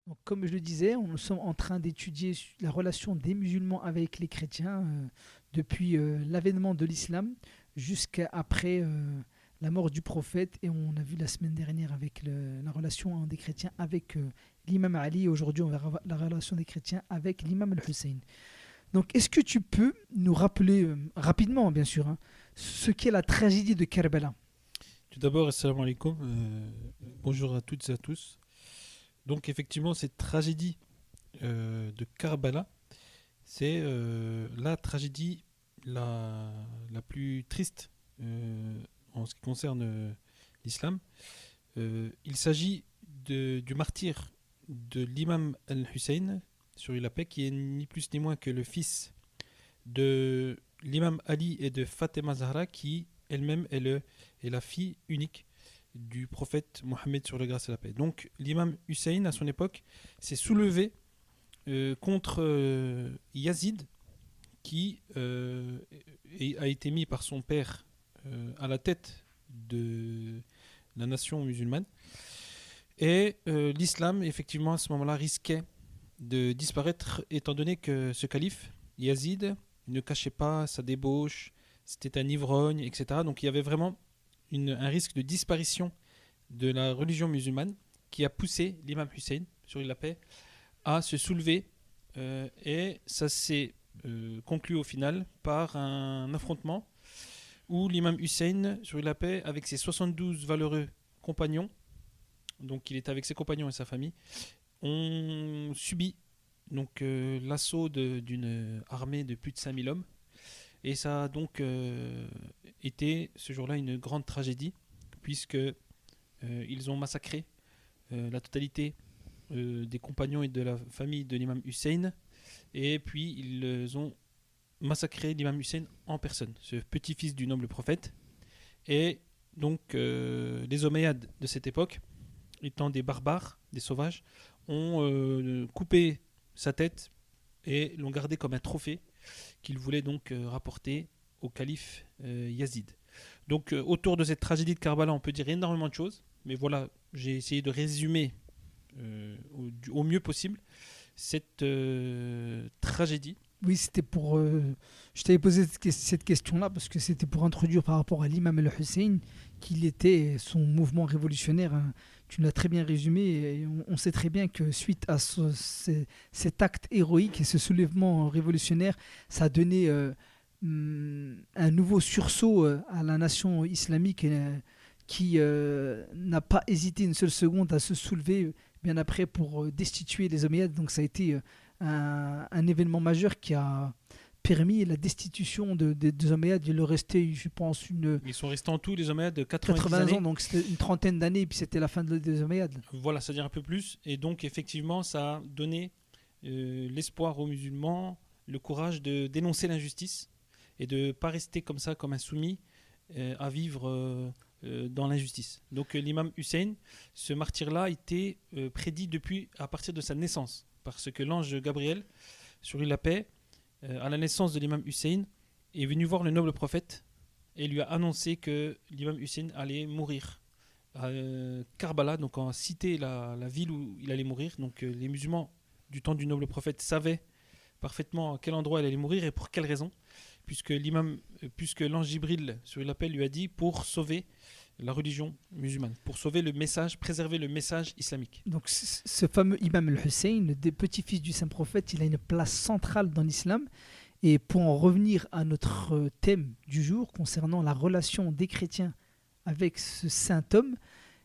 Donc, comme je le disais, nous sommes en train d'étudier la relation des musulmans avec les chrétiens depuis l'avènement de l'islam jusqu'à après la mort du prophète. Et on a vu la semaine dernière avec la relation des chrétiens avec l'imam Ali. Et aujourd'hui, on verra la relation des chrétiens avec l'imam al-Hussein. Donc, est-ce que tu peux nous rappeler rapidement, bien sûr, hein, ce qu'est la tragédie de Kerbala? Tout d'abord, assalamu alaikum, bonjour à toutes et à tous. Donc effectivement, cette tragédie de Karbala, c'est la tragédie la plus triste en ce qui concerne l'islam. Il s'agit du martyr de l'imam al-Hussein, sur la paix, qui est ni plus ni moins que le fils de l'imam Ali et de Fatima Zahra, qui elle-même est la fille unique du prophète Mohammed sur le grâce et la paix. Donc l'imam Hussein, à son époque, s'est soulevé contre Yazid, qui a été mis par son père à la tête de la nation musulmane. Et l'islam, effectivement, à ce moment-là, risquait de disparaître, étant donné que ce calife, Yazid, ne cachait pas sa débauche, c'était un ivrogne, etc. Donc il y avait vraiment un risque de disparition de la religion musulmane qui a poussé l'imam Hussein, sur la paix, à se soulever. Et ça s'est conclu au final par un affrontement où l'imam Hussein, sur la paix, avec ses 72 valeureux compagnons, donc il était avec ses compagnons et sa famille, ont subi donc l'assaut d'une armée de plus de 5000 hommes. Et ça a donc été ce jour-là une grande tragédie, puisque ils ont massacré la totalité des compagnons et de la famille de l'imam Hussein, et puis ils ont massacré l'imam Hussein en personne, ce petit-fils du noble prophète. Et donc les Omeyyades de cette époque, étant des barbares, des sauvages, ont coupé sa tête et l'ont gardé comme un trophée qu'il voulait donc rapporter au calife Yazid. Donc autour de cette tragédie de Karbala, on peut dire énormément de choses, mais voilà, j'ai essayé de résumer au mieux possible cette tragédie. Oui, c'était pour. Je t'avais posé cette question-là parce que c'était pour introduire par rapport à l'imam al-Hussein qu'il était son mouvement révolutionnaire, hein. Tu l'as très bien résumé et on sait très bien que suite à cet acte héroïque et ce soulèvement révolutionnaire, ça a donné un nouveau sursaut à la nation islamique qui n'a pas hésité une seule seconde à se soulever bien après pour destituer les Omeyyades. Donc ça a été un événement majeur qui a permis la destitution des Omeyyades. Il leur restait, je pense, Ils sont restés en tout, les Omeyyades, de 90 80 ans, années. donc c'était une trentaine d'années, et puis c'était la fin des Omeyyades. Voilà, c'est-à-dire un peu plus. Et donc, effectivement, ça a donné l'espoir aux musulmans, le courage de dénoncer l'injustice et de ne pas rester comme ça, comme un soumis, à vivre dans l'injustice. Donc, l'imam Hussein, ce martyr-là, a été prédit depuis à partir de sa naissance. Parce que l'ange Gabriel, sur la paix, à la naissance de l'imam Hussein, est venu voir le noble prophète et lui a annoncé que l'imam Hussein allait mourir à Karbala, donc en cité la ville où il allait mourir. Donc les musulmans du temps du noble prophète savaient parfaitement à quel endroit il allait mourir et pour quelle raison, puisque l'ange Jibril sur l'appel lui a dit pour sauver la religion musulmane, pour sauver le message, préserver le message islamique. Donc ce fameux imam al-Hussein, le petit-fils du saint prophète, il a une place centrale dans l'islam. Et pour en revenir à notre thème du jour concernant la relation des chrétiens avec ce saint homme,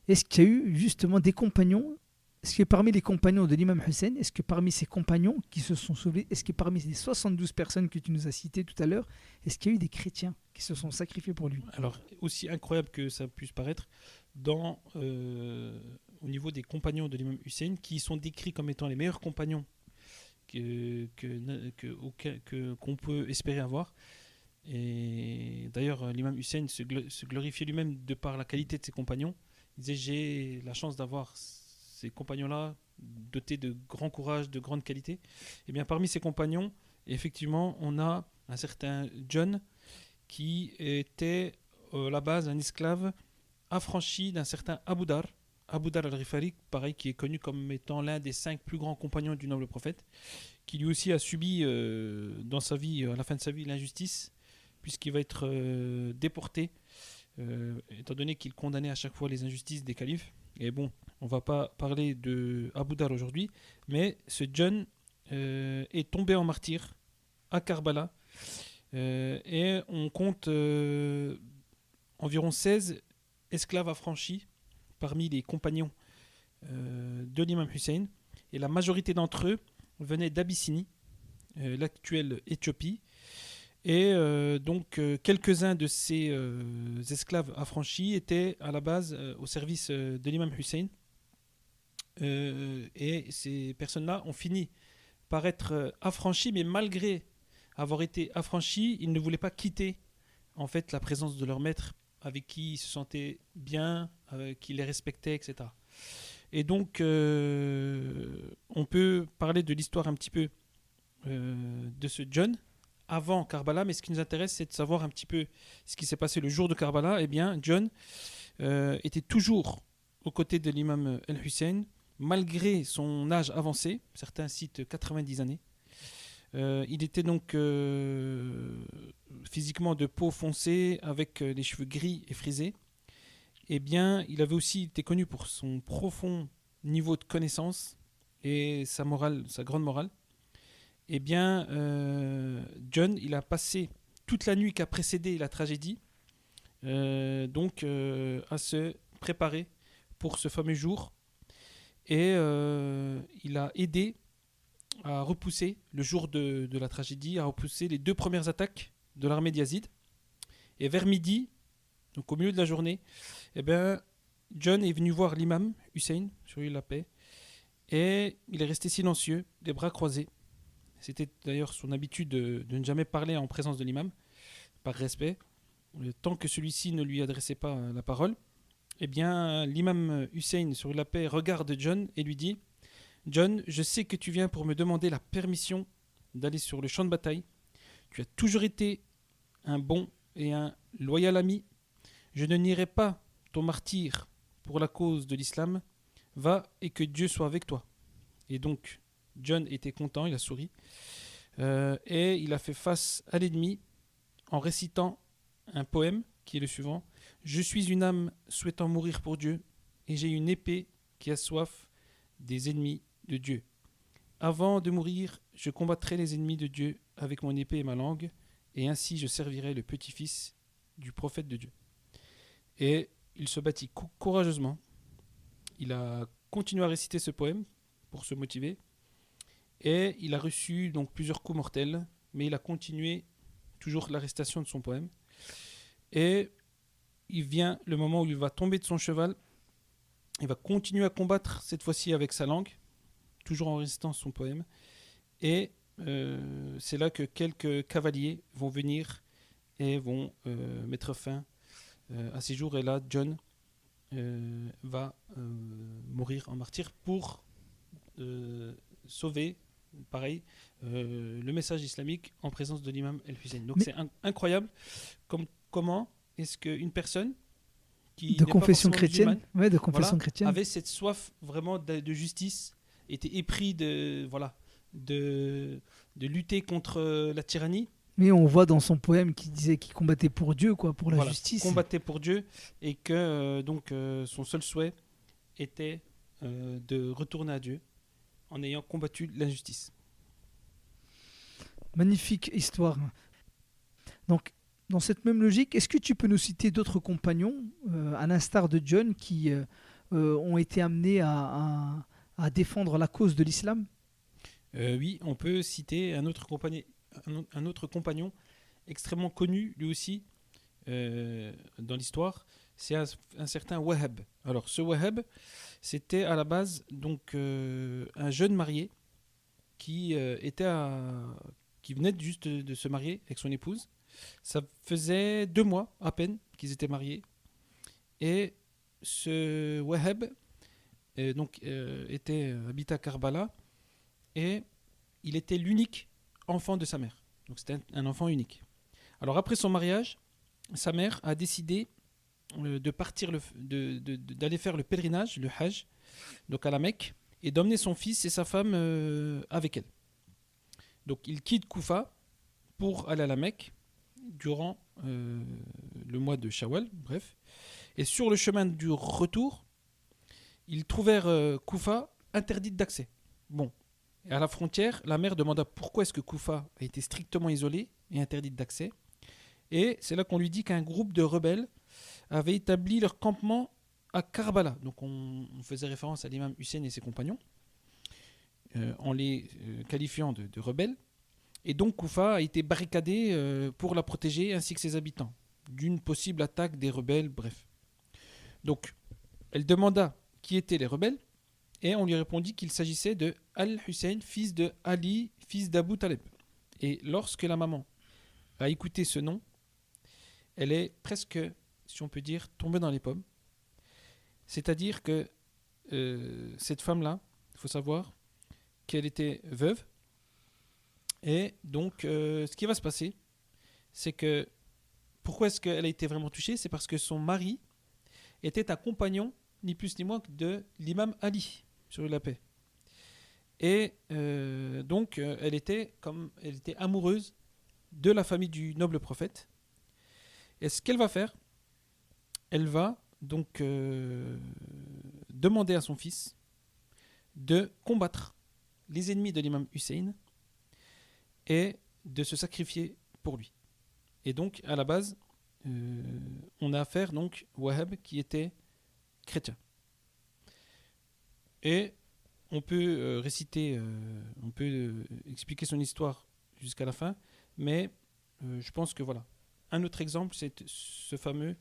est-ce qu'il y a eu justement des compagnons? Est-ce que parmi les compagnons de l'imam Hussein, est-ce que parmi ces compagnons qui se sont sauvés, est-ce que parmi les 72 personnes que tu nous as citées tout à l'heure, est-ce qu'il y a eu des chrétiens qui se sont sacrifiés pour lui? Alors, aussi incroyable que ça puisse paraître, au niveau des compagnons de l'imam Hussein, qui sont décrits comme étant les meilleurs compagnons qu'on peut espérer avoir. Et d'ailleurs, l'imam Hussein se glorifiait lui-même de par la qualité de ses compagnons. Il disait: j'ai la chance d'avoir ces compagnons-là, dotés de grand courage, de grande qualité. Et bien parmi ces compagnons, effectivement, on a un certain John qui était à la base un esclave affranchi d'un certain Abu Dhar. Abu Dhar al-Ghifari, pareil, qui est connu comme étant l'un des 5 plus grands compagnons du noble prophète, qui lui aussi a subi dans sa vie, à la fin de sa vie, l'injustice, puisqu'il va être déporté, étant donné qu'il condamnait à chaque fois les injustices des califes. Et bon, on va pas parler de Abu Dhar aujourd'hui, mais ce John est tombé en martyr à Karbala, et on compte environ 16 esclaves affranchis parmi les compagnons de l'imam Hussein, et la majorité d'entre eux venaient d'Abyssinie, l'actuelle Éthiopie, et quelques-uns de ces esclaves affranchis étaient à la base au service de l'imam Hussein, et ces personnes-là ont fini par être affranchis, mais malgré avoir été affranchis, ils ne voulaient pas quitter en fait la présence de leur maître, avec qui ils se sentaient bien, qui les respectaient, etc. Et donc, on peut parler de l'histoire un petit peu de ce John avant Karbala, mais ce qui nous intéresse, c'est de savoir un petit peu ce qui s'est passé le jour de Karbala. Eh bien, John était toujours aux côtés de l'imam al-Hussein, malgré son âge avancé, certains citent 90 années. Il était donc physiquement de peau foncée, avec les cheveux gris et frisés. Eh bien, il avait aussi été connu pour son profond niveau de connaissance et sa morale, sa grande morale. Eh bien, John, il a passé toute la nuit qui a précédé la tragédie, à se préparer pour ce fameux jour. Et il a aidé à repousser, le jour de la tragédie, à repousser les 2 premières attaques de l'armée d'Yazid. Et vers midi, donc au milieu de la journée, eh bien, John est venu voir l'imam Hussein, sur lui la paix, et il est resté silencieux, les bras croisés. C'était d'ailleurs son habitude de ne jamais parler en présence de l'imam, par respect, tant que celui-ci ne lui adressait pas la parole. Eh bien, l'imam Hussein, sur la paix, regarde John et lui dit: John, je sais que tu viens pour me demander la permission d'aller sur le champ de bataille. Tu as toujours été un bon et un loyal ami. Je ne nierai pas ton martyre pour la cause de l'islam. Va et que Dieu soit avec toi. Et donc, John était content, il a souri. Et il a fait face à l'ennemi en récitant un poème qui est le suivant: Je suis une âme souhaitant mourir pour Dieu, et j'ai une épée qui a soif des ennemis de Dieu. Avant de mourir, je combattrai les ennemis de Dieu avec mon épée et ma langue, et ainsi je servirai le petit-fils du prophète de Dieu. Et il se battit courageusement. Il a continué à réciter ce poème pour se motiver, et il a reçu donc plusieurs coups mortels, mais il a continué toujours la récitation de son poème. Et il vient le moment où il va tomber de son cheval. Il va continuer à combattre, cette fois-ci avec sa langue, toujours en récitant son poème. Et c'est là que quelques cavaliers vont venir et vont mettre fin à ces jours. Et là, John va mourir en martyr pour sauver, pareil, le message islamique en présence de l'imam El-Hussein. Donc c'est incroyable comment est-ce qu'une personne qui de confession chrétienne, chrétienne, avait cette soif vraiment de justice, était épris de lutter contre la tyrannie. Mais on voit dans son poème qu'il disait qu'il combattait pour Dieu, pour la justice. Combattait pour Dieu, et que son seul souhait était de retourner à Dieu en ayant combattu l'injustice. Magnifique histoire. Donc, dans cette même logique, est-ce que tu peux nous citer d'autres compagnons, à l'instar de John, qui ont été amenés à défendre la cause de l'islam ? Oui, on peut citer un autre compagnon extrêmement connu, lui aussi, dans l'histoire. C'est un certain Wahab. Alors, ce Wahab, c'était à la base donc un jeune marié qui venait juste de se marier avec son épouse. Ça faisait 2 mois à peine qu'ils étaient mariés. Et ce Wahab habitait à Karbala, et il était l'unique enfant de sa mère. Donc c'était un enfant unique. Alors après son mariage, sa mère a décidé de partir d'aller faire le pèlerinage, le Hajj, donc à la Mecque, et d'emmener son fils et sa femme avec elle. Donc il quitte Koufa pour aller à la Mecque durant le mois de Shawwal, bref. Et sur le chemin du retour, ils trouvèrent Koufa interdite d'accès. Bon, et à la frontière, la mère demanda pourquoi est-ce que Koufa a été strictement isolée et interdite d'accès. Et c'est là qu'on lui dit qu'un groupe de rebelles avait établi leur campement à Karbala. Donc on faisait référence à l'imam Hussein et ses compagnons, en les qualifiant de rebelles. Et donc Koufa a été barricadée pour la protéger ainsi que ses habitants d'une possible attaque des rebelles, bref. Donc elle demanda qui étaient les rebelles et on lui répondit qu'il s'agissait de Al-Hussein, fils de Ali, fils d'Abu Talib. Et lorsque la maman a écouté ce nom, elle est presque, si on peut dire, tombée dans les pommes. C'est-à-dire que cette femme-là, il faut savoir qu'elle était veuve. Et donc, ce qui va se passer, c'est que, pourquoi est-ce qu'elle a été vraiment touchée? C'est parce que son mari était un compagnon, ni plus ni moins, que de l'imam Ali, sur la paix. Et donc, elle était amoureuse de la famille du noble prophète. Et ce qu'elle va faire, elle va donc demander à son fils de combattre les ennemis de l'imam Hussein et de se sacrifier pour lui. Et donc, à la base, on a affaire donc Wahhab qui était chrétien. Et on peut expliquer son histoire jusqu'à la fin, mais je pense que voilà. Un autre exemple, c'est ce fameux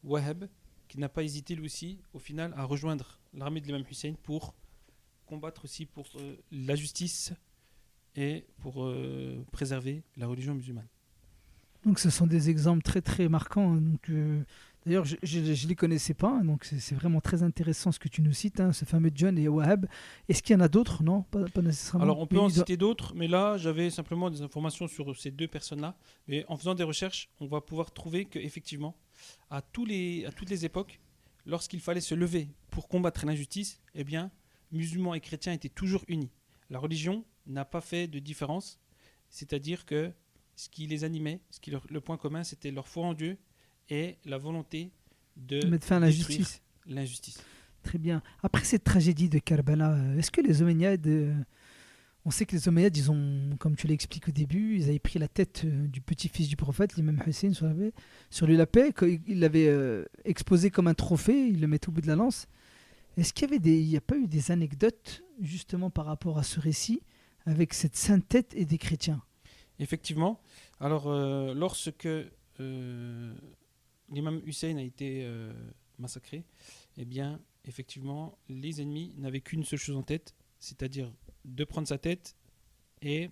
Wahhab qui n'a pas hésité lui aussi, au final, à rejoindre l'armée de l'imam Hussein pour combattre aussi pour la justice et pour préserver la religion musulmane. Donc ce sont des exemples très très marquants, hein. Donc, d'ailleurs, je ne les connaissais pas, hein. Donc c'est vraiment très intéressant ce que tu nous cites, hein, ce fameux John et Wahhab. Est-ce qu'il y en a d'autres? Non, pas nécessairement. Alors on peut en citer d'autres, mais là j'avais simplement des informations sur ces deux personnes-là. Et en faisant des recherches, on va pouvoir trouver qu'effectivement, à toutes les époques, lorsqu'il fallait se lever pour combattre l'injustice, eh bien, musulmans et chrétiens étaient toujours unis. La religion n'a pas fait de différence, c'est-à-dire que ce qui les animait, le point commun, c'était leur foi en Dieu et la volonté de mettre fin à l'injustice. Très bien. Après cette tragédie de Karbala, est-ce que les Omeyyades, on sait que les Omeyyades, ils ont, comme tu l'expliques au début, ils avaient pris la tête du petit-fils du prophète, l'imam Hussein, sur lui la paix, ils l'avaient exposé comme un trophée, ils le mettaient au bout de la lance. Est-ce qu'il n'y a pas eu des anecdotes justement par rapport à ce récit avec cette sainte tête et des chrétiens? Effectivement. Alors, lorsque l'imam Hussein a été massacré, eh bien, effectivement, les ennemis n'avaient qu'une seule chose en tête, c'est-à-dire de prendre sa tête et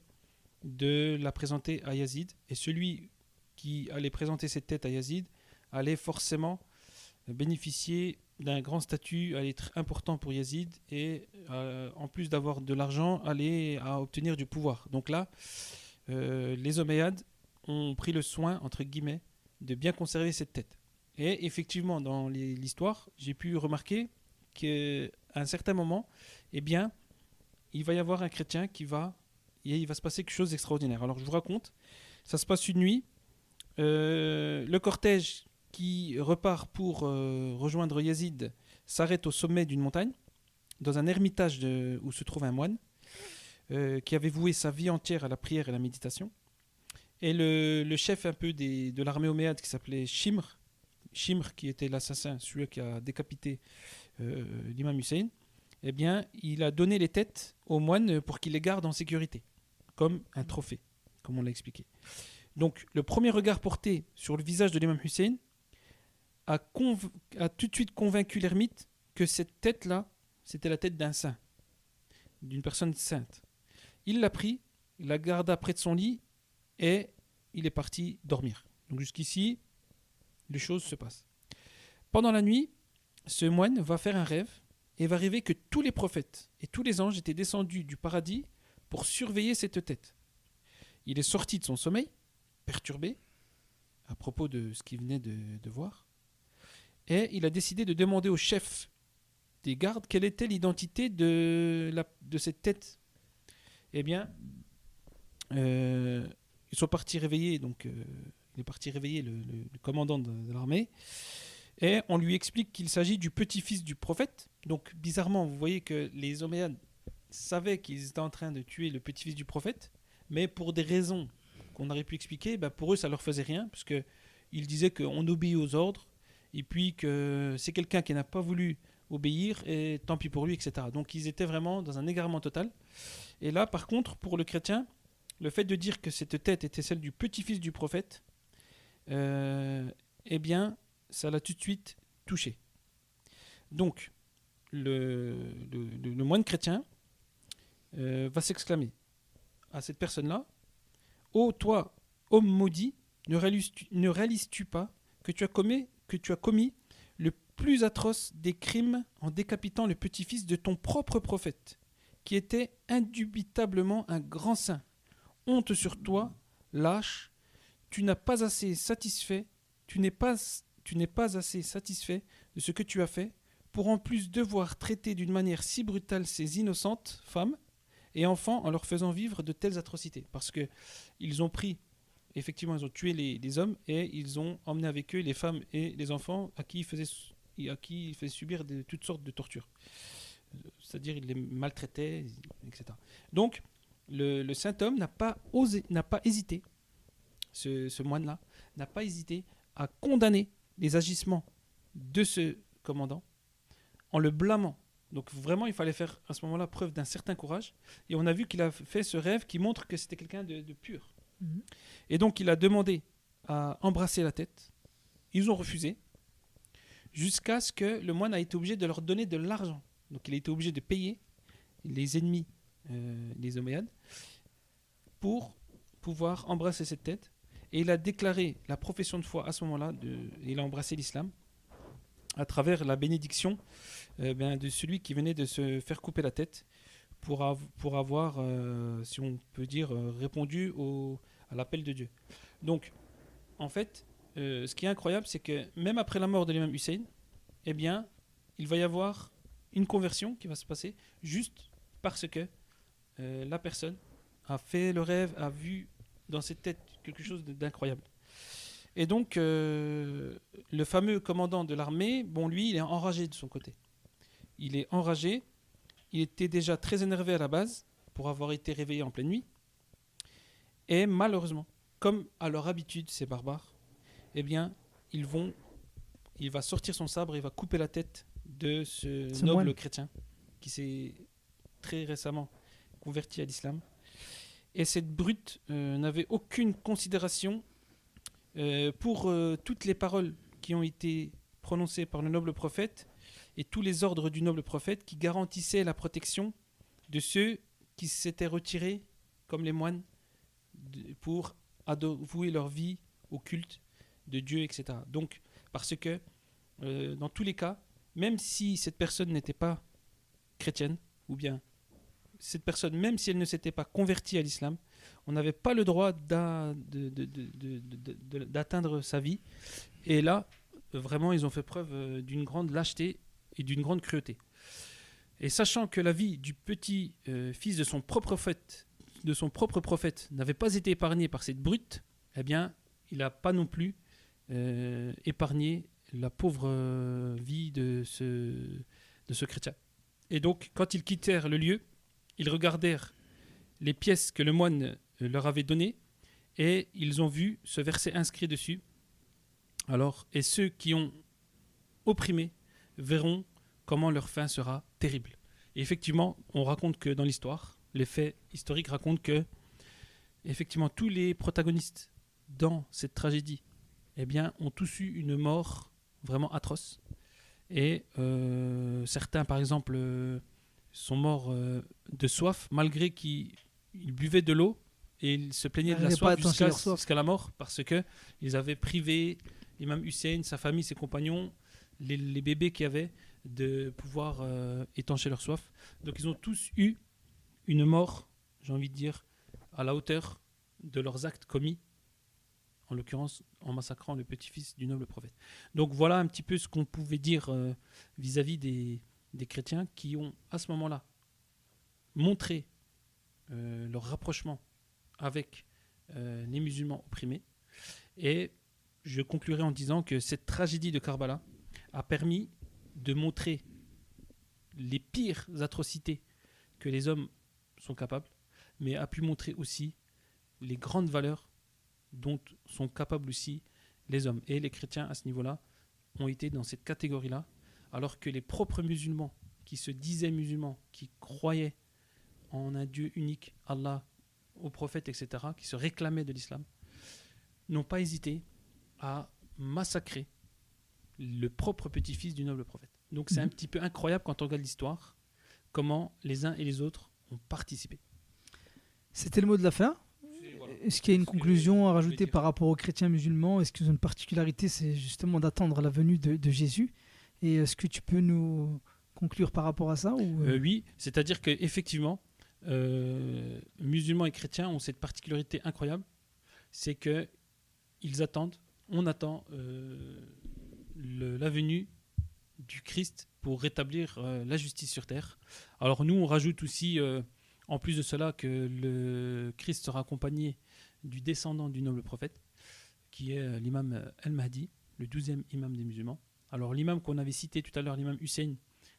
de la présenter à Yazid. Et celui qui allait présenter cette tête à Yazid allait forcément bénéficier d'un grand statut, allait être important pour Yazid et en plus d'avoir de l'argent, allait obtenir du pouvoir. Donc là, les Omeyyades ont pris le soin, entre guillemets, de bien conserver cette tête. Et effectivement, dans l'histoire, j'ai pu remarquer qu'à un certain moment, eh bien, il va y avoir un chrétien il va se passer quelque chose d'extraordinaire. Alors je vous raconte, ça se passe une nuit, le cortège qui repart pour rejoindre Yazid s'arrête au sommet d'une montagne, dans un ermitage où se trouve un moine, qui avait voué sa vie entière à la prière et à la méditation. Et le chef un peu de l'armée omeyyade qui s'appelait Shimr qui était l'assassin, celui qui a décapité l'imam Hussein, eh bien, il a donné les têtes aux moines pour qu'ils les gardent en sécurité, comme un trophée, comme on l'a expliqué. Donc, le premier regard porté sur le visage de l'imam Hussein a tout de suite convaincu l'ermite que cette tête-là, c'était la tête d'un saint, d'une personne sainte. Il l'a pris, il la garda près de son lit et il est parti dormir. Donc jusqu'ici, les choses se passent. Pendant la nuit, ce moine va faire un rêve et va rêver que tous les prophètes et tous les anges étaient descendus du paradis pour surveiller cette tête. Il est sorti de son sommeil, perturbé, à propos de ce qu'il venait de voir. et il a décidé de demander au chef des gardes quelle était l'identité de cette tête. Eh bien, ils sont partis réveiller, donc il est parti réveiller le commandant de l'armée, et on lui explique qu'il s'agit du petit-fils du prophète. Donc bizarrement, vous voyez que les Omeyyades savaient qu'ils étaient en train de tuer le petit-fils du prophète, mais pour des raisons qu'on aurait pu expliquer, pour eux ça leur faisait rien, parce que ils disaient qu'on obéit aux ordres, et puis que c'est quelqu'un qui n'a pas voulu obéir, et tant pis pour lui, etc. Donc ils étaient vraiment dans un égarement total. Et là, par contre, pour le chrétien, le fait de dire que cette tête était celle du petit-fils du prophète, eh bien, ça l'a tout de suite touché. Donc, le moine chrétien va s'exclamer à cette personne-là: ô toi, homme maudit, ne réalises-tu pas que tu as commis le plus atroce des crimes en décapitant le petit-fils de ton propre prophète, qui était indubitablement un grand saint? Honte sur toi, lâche, tu n'es pas assez satisfait de ce que tu as fait, pour en plus devoir traiter d'une manière si brutale ces innocentes femmes et enfants en leur faisant vivre de telles atrocités. Parce que ils ont pris, effectivement, ils ont tué les hommes, et ils ont emmené avec eux les femmes et les enfants à qui ils faisaient subir toutes sortes de tortures. C'est-à-dire ils les maltraitaient, etc. Donc le saint homme n'a pas hésité, ce moine-là n'a pas hésité à condamner les agissements de ce commandant en le blâmant. Donc vraiment, il fallait faire à ce moment-là preuve d'un certain courage. Et on a vu qu'il a fait ce rêve qui montre que c'était quelqu'un de pur. Mmh. Et donc il a demandé à embrasser la tête. Ils ont refusé, jusqu'à ce que le moine a été obligé de leur donner de l'argent. Donc il a été obligé de payer les ennemis des Omeyyades pour pouvoir embrasser cette tête. Et il a déclaré la profession de foi à ce moment-là, il a embrassé l'islam à travers la bénédiction de celui qui venait de se faire couper la tête pour avoir, si on peut dire, répondu à l'appel de Dieu. Donc, en fait, ce qui est incroyable, c'est que même après la mort de l'imam Hussein, eh bien, il va y avoir une conversion qui va se passer juste parce que la personne a fait le rêve, a vu dans cette tête quelque chose d'incroyable. Et donc, le fameux commandant de l'armée, bon, lui, il est enragé de son côté. Il est enragé, il était déjà très énervé à la base pour avoir été réveillé en pleine nuit. Et malheureusement, comme à leur habitude, ces barbares, eh bien, il va sortir son sabre et il va couper la tête de ce noble chrétien qui s'est très récemment converti à l'islam. Et cette brute n'avait aucune considération pour toutes les paroles qui ont été prononcées par le noble prophète et tous les ordres du noble prophète qui garantissaient la protection de ceux qui s'étaient retirés, comme les moines, pour vouer leur vie au culte de Dieu, etc. Donc, parce que dans tous les cas, même si cette personne n'était pas chrétienne, ou bien cette personne, même si elle ne s'était pas convertie à l'islam, on n'avait pas le droit d'atteindre sa vie. Et là, vraiment, ils ont fait preuve d'une grande lâcheté et d'une grande cruauté. Et sachant que la vie du petit fils de son propre prophète n'avait pas été épargnée par cette brute, eh bien, il n'a pas non plus épargné la pauvre vie de ce chrétien. Et donc, quand ils quittèrent le lieu, ils regardèrent les pièces que le moine leur avait données et ils ont vu ce verset inscrit dessus. Alors, et ceux qui ont opprimé verront comment leur fin sera terrible. Et effectivement, on raconte que dans l'histoire, les faits historiques racontent que effectivement tous les protagonistes dans cette tragédie, eh bien, ont tous eu une mort vraiment atroce. Et certains, par exemple, sont morts de soif, malgré qu'ils buvaient de l'eau et ils se plaignaient de la soif jusqu'à la mort, parce qu'ils avaient privé l'imam Hussein, sa famille, ses compagnons, les bébés qu'il y avait, de pouvoir étancher leur soif. Donc ils ont tous eu une mort, j'ai envie de dire, à la hauteur de leurs actes commis en l'occurrence en massacrant le petit-fils du noble prophète. Donc voilà un petit peu ce qu'on pouvait dire vis-à-vis des chrétiens qui ont à ce moment-là montré leur rapprochement avec les musulmans opprimés. Et je conclurai en disant que cette tragédie de Karbala a permis de montrer les pires atrocités que les hommes sont capables, mais a pu montrer aussi les grandes valeurs dont sont capables aussi les hommes. Et les chrétiens, à ce niveau-là, ont été dans cette catégorie-là, alors que les propres musulmans, qui se disaient musulmans, qui croyaient en un Dieu unique, Allah, au prophète, etc., qui se réclamaient de l'islam, n'ont pas hésité à massacrer le propre petit-fils du noble prophète. Donc c'est un petit peu incroyable quand on regarde l'histoire, comment les uns et les autres ont participé. C'était le mot de la fin. Est-ce qu'il y a une conclusion à rajouter par rapport aux chrétiens musulmans? Est-ce qu'ils ont une particularité? C'est justement d'attendre la venue de Jésus. Et est-ce que tu peux nous conclure par rapport à ça ou... Oui, c'est-à-dire qu'effectivement, musulmans et chrétiens ont cette particularité incroyable, c'est qu'ils attendent, on attend la venue du Christ pour rétablir la justice sur terre. Alors nous, on rajoute aussi, en plus de cela, que le Christ sera accompagné du descendant du noble prophète, qui est l'imam Al-Mahdi, le 12e imam des musulmans. Alors l'imam qu'on avait cité tout à l'heure, l'imam Hussein,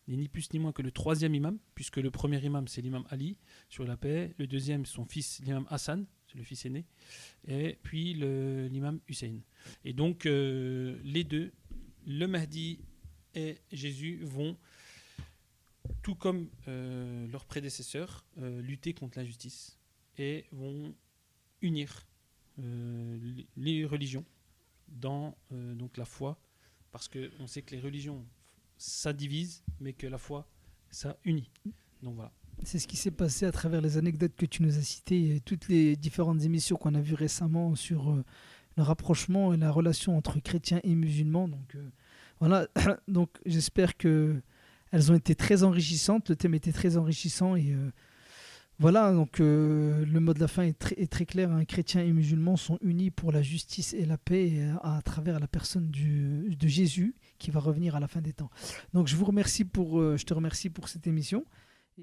n'est ni plus ni moins que le 3e imam, puisque le premier imam c'est l'imam Ali, sur la paix, le deuxième son fils l'imam Hassan, c'est le fils aîné, et puis l'imam Hussein. Et donc les deux, le Mahdi et Jésus, vont, tout comme leurs prédécesseurs, lutter contre l'injustice et vont unir les religions dans donc la foi, parce qu'on sait que les religions ça divise, mais que la foi ça unit. Donc voilà. C'est ce qui s'est passé à travers les anecdotes que tu nous as citées et toutes les différentes émissions qu'on a vues récemment sur le rapprochement et la relation entre chrétiens et musulmans. Donc voilà, donc j'espère que elles ont été très enrichissantes, le thème était très enrichissant et voilà, donc le mot de la fin est très clair, hein. Chrétiens et musulmans sont unis pour la justice et la paix à travers la personne de Jésus qui va revenir à la fin des temps. Donc je te remercie pour cette émission